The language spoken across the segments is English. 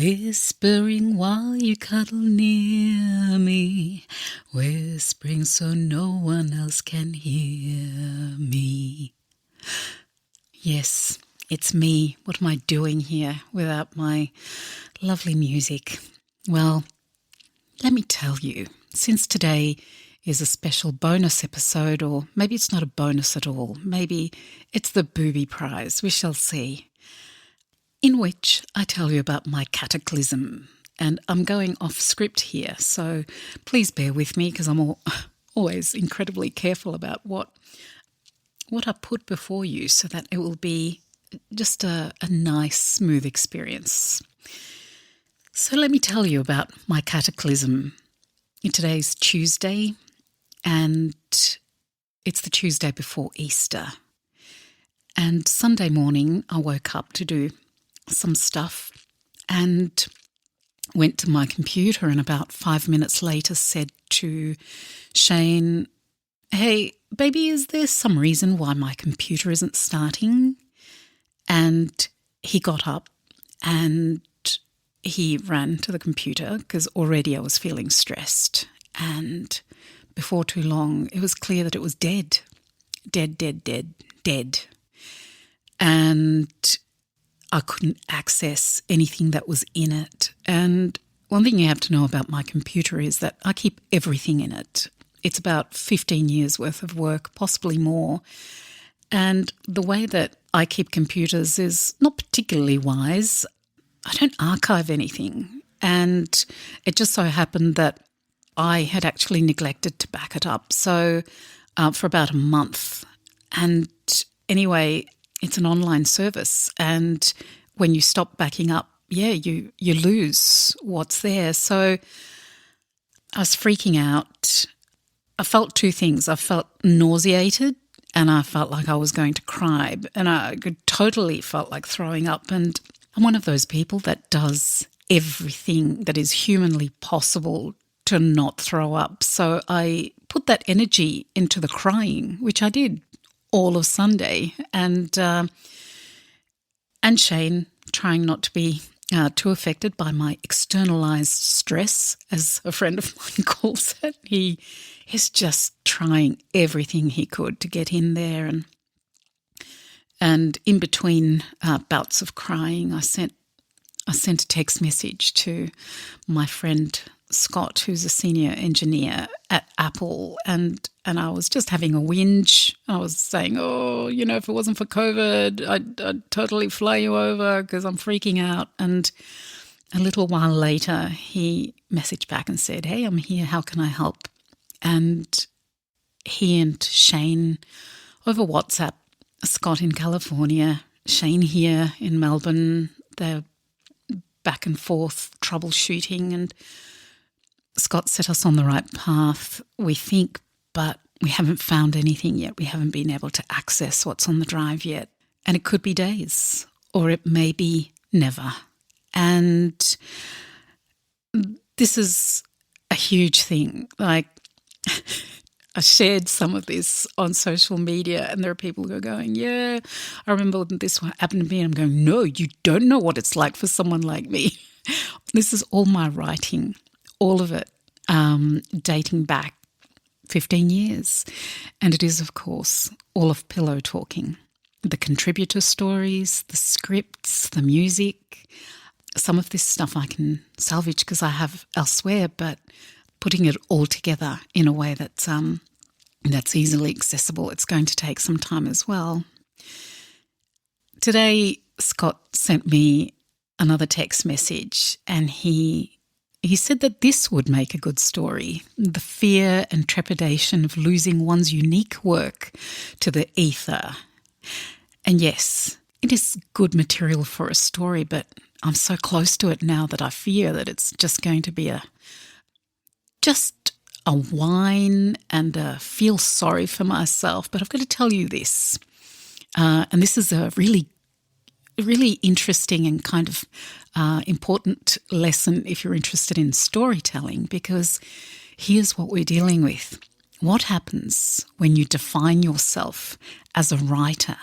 Whispering while you cuddle near me, whispering so no one else can hear me. Yes, it's me. What am I doing here without my lovely music? Well, let me tell you, since today is a special bonus episode, or maybe it's not a bonus at all, maybe it's the booby prize, we shall see, in which I tell you about my cataclysm. And I'm going off script here, so please bear with me because I'm always incredibly careful about what I put before you so that it will be just a nice, smooth experience. So let me tell you about my cataclysm. Today's Tuesday, and it's the Tuesday before Easter. And Sunday morning, I woke up to do some stuff and went to my computer, and about 5 minutes later said to Shane, "Hey, baby, is there some reason why my computer isn't starting?" And he got up and he ran to the computer because already I was feeling stressed. And before too long, it was clear that it was dead. Dead. And I couldn't access anything that was in it. And one thing you have to know about my computer is that I keep everything in it. It's about 15 years worth of work, possibly more. And the way that I keep computers is not particularly wise. I don't archive anything. And it just so happened that I had actually neglected to back it up. So for about a month. And anyway, it's an online service. And when you stop backing up, you lose what's there. So I was freaking out. I felt two things. I felt nauseated and I felt like I was going to cry. And I totally felt like throwing up. And I'm one of those people that does everything that is humanly possible to not throw up. So I put that energy into the crying, which I did all of Sunday. And Shane, trying not to be too affected by my externalized stress, as a friend of mine calls it. He is just trying everything he could to get in there. And in between bouts of crying, I sent a text message to my friend Scott, who's a senior engineer at Apple, and I was just having a whinge. I was saying, if it wasn't for COVID, I'd totally fly you over because I'm freaking out. And a little while later, he messaged back and said, "Hey, I'm here. How can I help?" And he and Shane over WhatsApp, Scott in California, Shane here in Melbourne, they're back and forth troubleshooting, and Scott set us on the right path, we think, but we haven't found anything yet. We haven't been able to access what's on the drive yet. And it could be days, or it may be never. And this is a huge thing. Like, I shared some of this on social media, and there are people who are going, "Yeah, I remember when this happened to me." And I'm going, "No, you don't know what it's like for someone like me." This is all my writing, all of it, dating back 15 years. And it is, of course, all of pillow talking. The contributor stories, the scripts, the music. Some of this stuff I can salvage because I have elsewhere, but putting it all together in a way that's easily accessible, it's going to take some time as well. Today, Scott sent me another text message, and he said that this would make a good story: the fear and trepidation of losing one's unique work to the ether. And yes, it is good material for a story, but I'm so close to it now that I fear that it's just going to be just a whine and a feel sorry for myself. But I've got to tell you this, and this is a really interesting and kind of important lesson if you're interested in storytelling, because here's what we're dealing with. What happens when you define yourself as a writer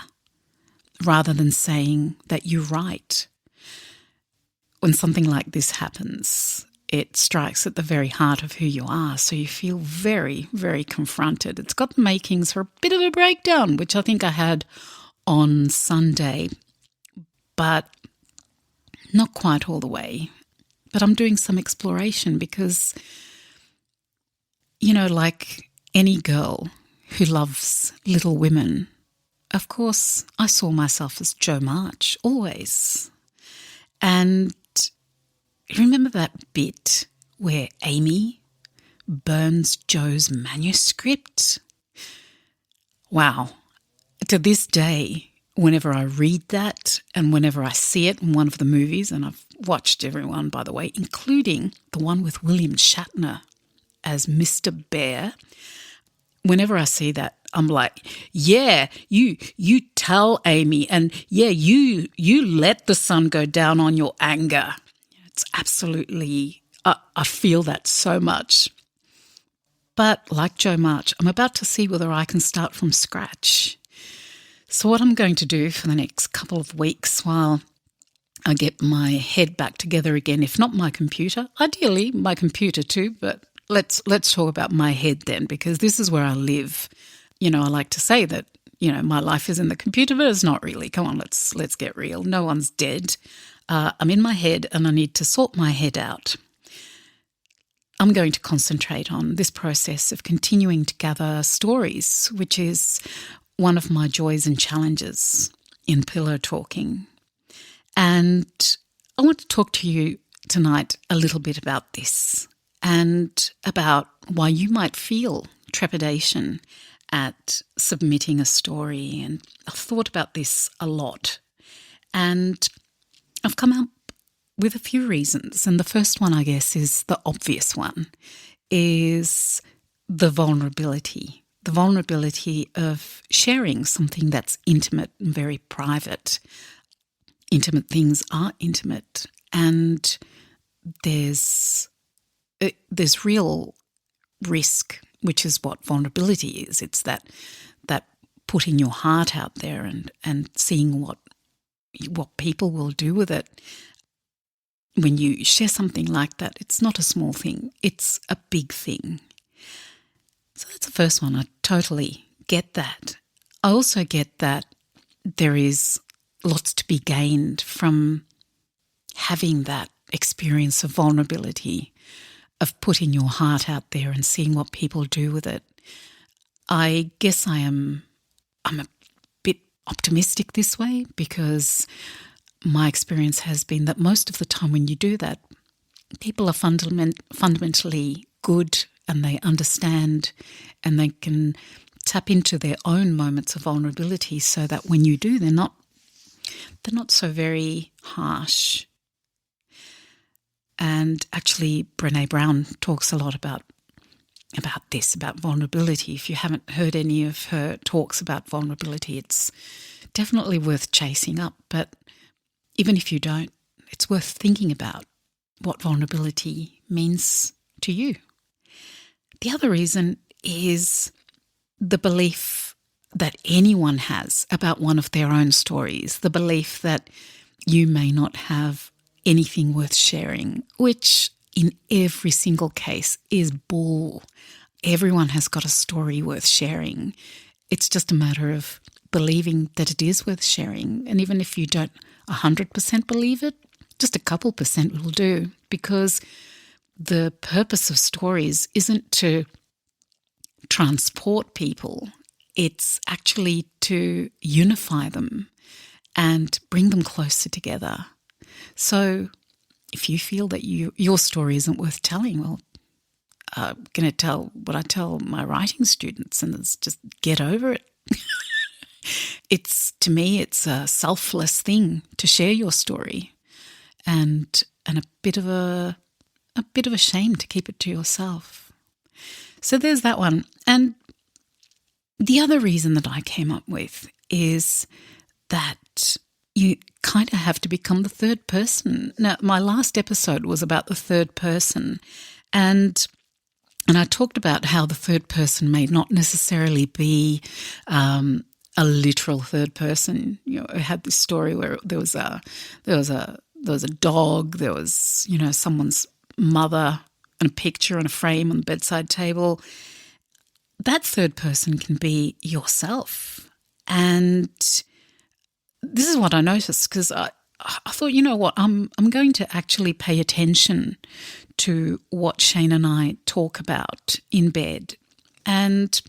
rather than saying that you write? when something like this happens, it strikes at the very heart of who you are. So you feel very, very confronted. It's got the makings for a bit of a breakdown, which I think I had on Sunday, but not quite all the way. But I'm doing some exploration because, like any girl who loves Little Women, of course, I saw myself as Jo March, always. And remember that bit where Amy burns Jo's manuscript? Wow. To this day, whenever I read that and whenever I see it in one of the movies, and I've watched everyone, by the way, including the one with William Shatner as Mr. Bear, whenever I see that, I'm like, yeah, you tell Amy, and yeah, you let the sun go down on your anger. It's absolutely, I feel that so much. But like Jo March, I'm about to see whether I can start from scratch. So what I'm going to do for the next couple of weeks while I get my head back together again, if not my computer, ideally my computer too, but let's talk about my head then, because this is where I live. I like to say that, my life is in the computer, but it's not really. Come on, let's get real. No one's dead. I'm in my head and I need to sort my head out. I'm going to concentrate on this process of continuing to gather stories, which is one of my joys and challenges in pillow talking. And I want to talk to you tonight a little bit about this and about why you might feel trepidation at submitting a story. And I've thought about this a lot. And I've come up with a few reasons. And the first one, I guess, is the obvious one, is the vulnerability. The vulnerability of sharing something that's intimate and very private. Intimate things are intimate, and there's real risk, which is what vulnerability is. It's that putting your heart out there and seeing what people will do with it. When you share something like that, it's not a small thing, it's a big thing. So that's the first one. I totally get that. I also get that there is lots to be gained from having that experience of vulnerability, of putting your heart out there and seeing what people do with it. I guess I'm a bit optimistic this way, because my experience has been that most of the time when you do that, people are fundamentally good and they understand and they can tap into their own moments of vulnerability, so that when you do, they're not so very harsh. And actually, Brené Brown talks a lot about this, about vulnerability. If you haven't heard any of her talks about vulnerability, it's definitely worth chasing up. But even if you don't, it's worth thinking about what vulnerability means to you. The other reason is the belief that anyone has about one of their own stories, the belief that you may not have anything worth sharing, which in every single case is bull. Everyone has got a story worth sharing. It's just a matter of believing that it is worth sharing. And even if you don't 100% believe it, just a couple percent will do, because the purpose of stories isn't to transport people. It's actually to unify them and bring them closer together. So if you feel that your story isn't worth telling, well, I'm going to tell what I tell my writing students, and it's just get over it. To me, it's a selfless thing to share your story, and a bit of a shame to keep it to yourself. So there's that one. And the other reason that I came up with is that you kind of have to become the third person. Now, my last episode was about the third person, and I talked about how the third person may not necessarily be a literal third person. I had this story where there was a was a dog, there was, someone's mother and a picture and a frame on the bedside table. That third person can be yourself. And this is what I noticed, because I thought, you know what, I'm going to actually pay attention to what Shane and I talk about in bed. And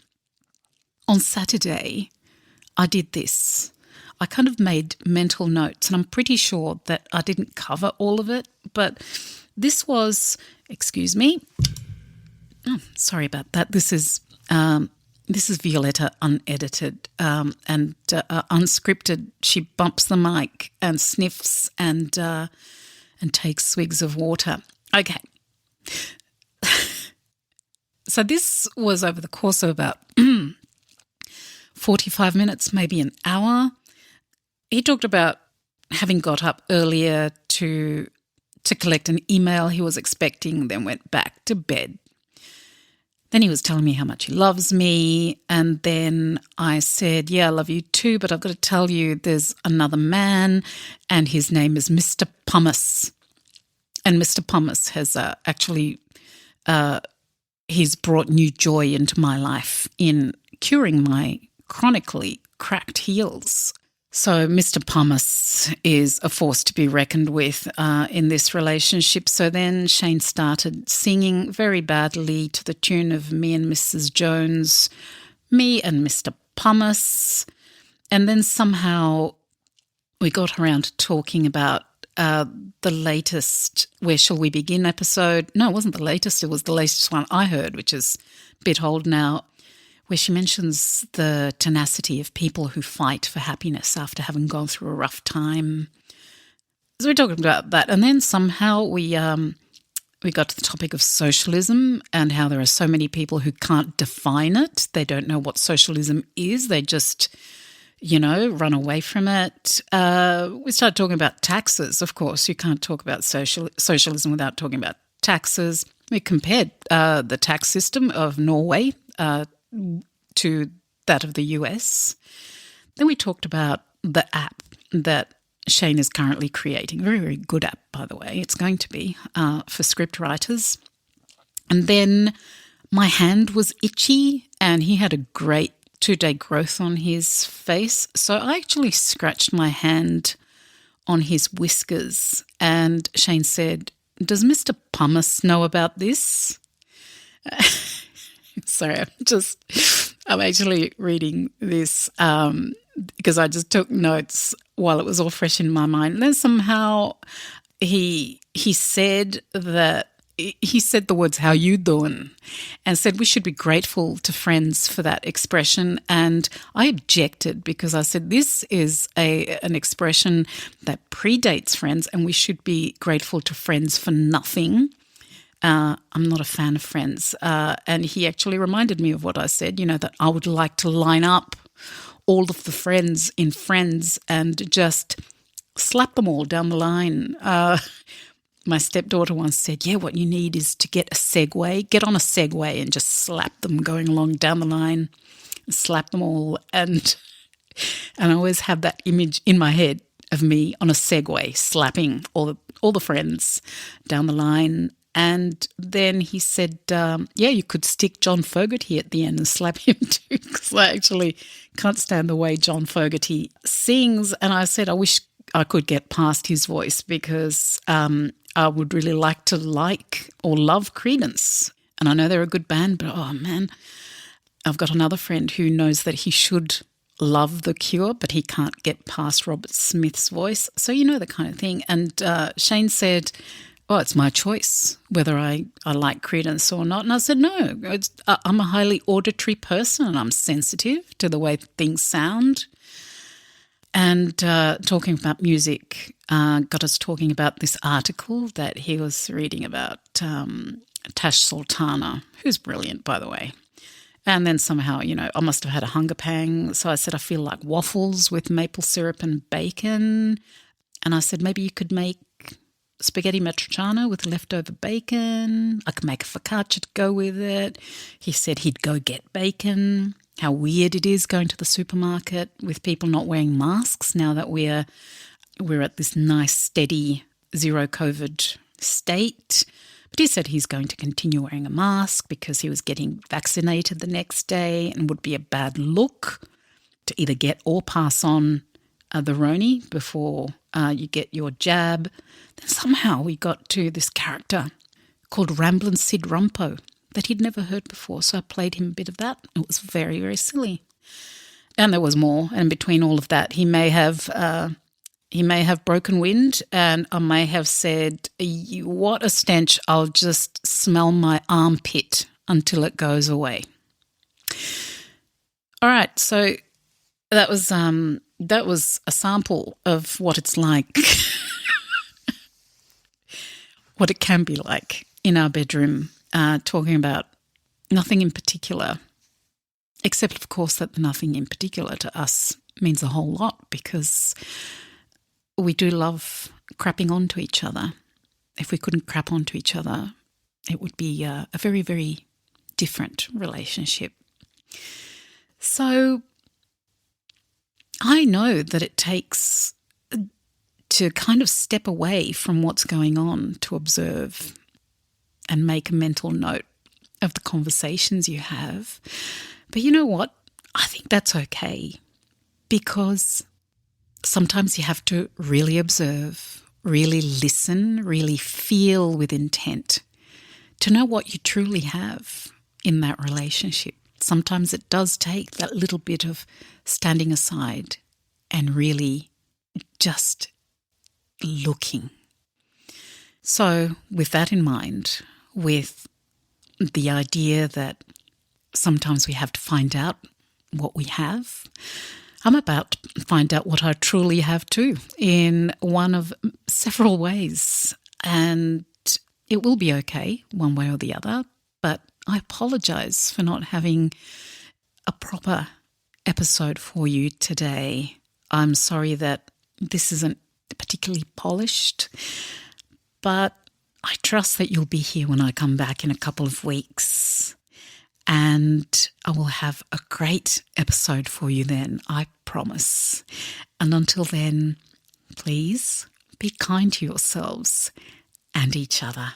on Saturday, I did this. I kind of made mental notes, and I'm pretty sure that I didn't cover all of it, but this was, excuse me, sorry about that. This is Violetta unedited and unscripted. She bumps the mic and sniffs and takes swigs of water. Okay. So this was over the course of about 45 minutes, maybe an hour. He talked about having got up earlier to collect an email he was expecting, then went back to bed. Then he was telling me how much he loves me, and then I said, yeah, I love you too, but I've got to tell you there's another man, and his name is Mr. Pumice. And Mr. Pumice has actually he's brought new joy into my life in curing my chronically cracked heels. So Mr. Pumice is a force to be reckoned with in this relationship. So then Shane started singing very badly to the tune of Me and Mrs. Jones, Me and Mr. Pumice. And then somehow we got around to talking about the latest Where Shall We Begin episode. No, it wasn't the latest. It was the latest one I heard, which is a bit old now, where she mentions the tenacity of people who fight for happiness after having gone through a rough time. So we're talking about that. And then somehow we got to the topic of socialism and how there are so many people who can't define it. They don't know what socialism is. They just, run away from it. We started talking about taxes, of course. You can't talk about socialism without talking about taxes. We compared the tax system of Norway to that of the US. Then we talked about the app that Shane is currently creating. Very, very good app, by the way. It's going to be for script writers. And then my hand was itchy, and he had a great 2-day growth on his face. So I actually scratched my hand on his whiskers, and Shane said, "Does Mr. Pumice know about this?" Sorry, I'm actually reading this because I just took notes while it was all fresh in my mind. And then somehow he said the words, "How you doing?" and said we should be grateful to friends for that expression. And I objected because I said this is an expression that predates friends, and we should be grateful to friends for nothing. I'm not a fan of Friends. And he actually reminded me of what I said, that I would like to line up all of the friends in Friends and just slap them all down the line. My stepdaughter once said, yeah, what you need is to get on a Segway and just slap them going along down the line, slap them all. And I always have that image in my head of me on a Segway slapping all the friends down the line. And then he said, you could stick John Fogerty at the end and slap him too, because I actually can't stand the way John Fogerty sings. And I said, I wish I could get past his voice, because I would really like to like or love Creedence. And I know they're a good band, but oh man, I've got another friend who knows that he should love The Cure, but he can't get past Robert Smith's voice. So the kind of thing. And Shane said, oh, it's my choice whether I like Creedence or not. And I said, no, I'm a highly auditory person, and I'm sensitive to the way things sound. And talking about music got us talking about this article that he was reading about Tash Sultana, who's brilliant, by the way. And then somehow, I must have had a hunger pang. So I said, I feel like waffles with maple syrup and bacon. And I said, maybe you could make spaghetti matriciana with leftover bacon. I could make a focaccia to go with it. He said he'd go get bacon. How weird it is going to the supermarket with people not wearing masks now that we're at this nice steady zero COVID state. But he said he's going to continue wearing a mask because he was getting vaccinated the next day and would be a bad look to either get or pass on the Roni before you get your jab. Then somehow we got to this character called Ramblin' Sid Rumpo that he'd never heard before. So I played him a bit of that. It was very, very silly. And there was more. And between all of that, he may have broken wind, and I may have said, what a stench, I'll just smell my armpit until it goes away. All right, so that was a sample of what it's like, what it can be like in our bedroom, talking about nothing in particular, except, of course, that the nothing in particular to us means a whole lot because we do love crapping onto each other. If we couldn't crap onto each other, it would be a very, very different relationship. So I know that it takes to kind of step away from what's going on to observe and make a mental note of the conversations you have. But you know what? I think that's okay because sometimes you have to really observe, really listen, really feel with intent to know what you truly have in that relationship. Sometimes it does take that little bit of standing aside and really just looking. So with that in mind, with the idea that sometimes we have to find out what we have, I'm about to find out what I truly have too in one of several ways. And it will be okay one way or the other, but I apologise for not having a proper episode for you today. I'm sorry that this isn't particularly polished, but I trust that you'll be here when I come back in a couple of weeks. And I will have a great episode for you then, I promise. And until then, please be kind to yourselves and each other.